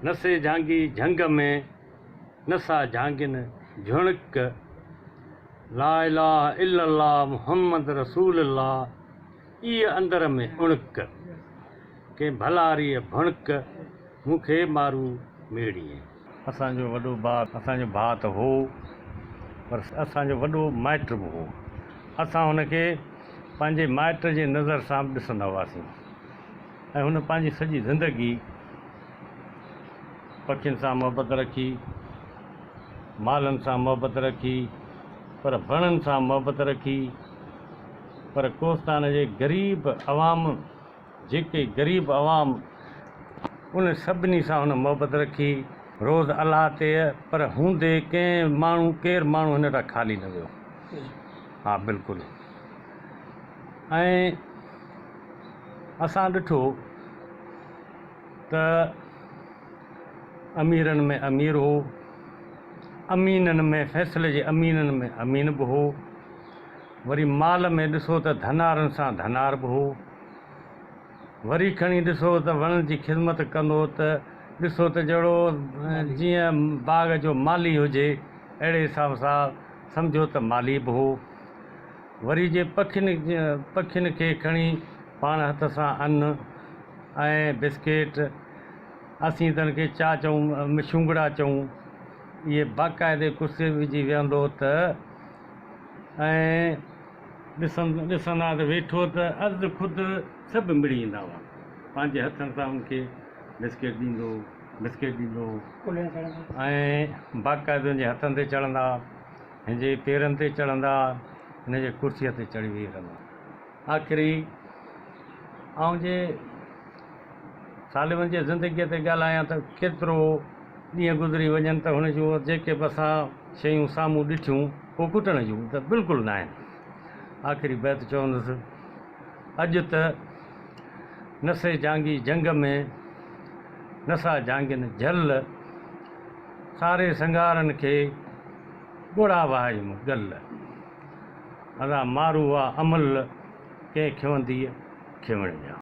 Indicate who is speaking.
Speaker 1: नसे झांगी झंग में नसा झांगिन झुणक। ला इलाहा इल्लल्लाह मुहम्मद रसूलुल्लाह इह अंदर में उणक। के भलारी भुणक मूंखे मारू मेड़ीअ। असांजो वॾो भाउ त हो, पर असांजो वॾो माइट बि हो। असां हुनखे पंहिंजे माइट जे नज़र सां बि ॾिसंदा हुआसीं ऐं हुन पंहिंजी सॼी ज़िंदगी पखियुनि सां मोहबत रखी, मालनि सां मोहबत रखी, पर वणनि सां मोहबत रखी। पर कोस्तान जे ग़रीब अवाम, जेके ग़रीब अवाम, उन सभिनी सां हुन मोहबत रखी। रोज़ अलाह ते, पर हूंदे केरु माण्हू हिन वटां ख़ाली न वियो। हा बिल्कुलु। ऐं असां ॾिठो त अमीरनि में अमीर हो, अमीननि में फ़ैसिले जे अमीननि में अमीन बि हो। वरी माल में ॾिसो त धनारनि सां धनार बि हो। वरी खणी ॾिसो त वणनि जी ख़िदमत कंदो त ॾिसो त जहिड़ो जीअं बाग़ जो माली हुजे, अहिड़े हिसाब सां सम्झो त माली बि हो। वरी जे पखियुनि खे खणी पाण हथ सां अन्न ऐं बिस्किट, असीं त हिनखे चा चऊं, मिशुंगड़ा चऊं, इहे बाक़ाइदे कुर्सी विझी विहंदो त ऐं ॾिसंदा त वेठो त अधु ख़ुदि सभु मिड़ी ईंदा हुआ। पंहिंजे हथनि सां हुनखे बिस्किट ॾींदो ऐं बाक़ाइदे हुनजे हथनि ते चढ़ंदा, हिनजे पेरनि ते चढ़ंदा, हिनजे कुर्सीअ ते चढ़ी वेही रहंदा। आख़िरी ऐं जे सालिमनि जे ज़िंदगीअ ते ॻाल्हायां त केतिरो ॾींहं गुज़री वञनि त हुन जूं जेके बि असां शयूं साम्हूं ॾिठियूं पोइ कुटण जूं त बिल्कुलु न आहिनि। आख़िरी बैत चवंदुसि, अॼु त नसे झांगी झंग में नसा झांगिन झल, सारे संगारनि खे ॻोड़ा वाहियुम गल। अदा मारू आहे अमल कंहिं खिवंदी खिवण जा।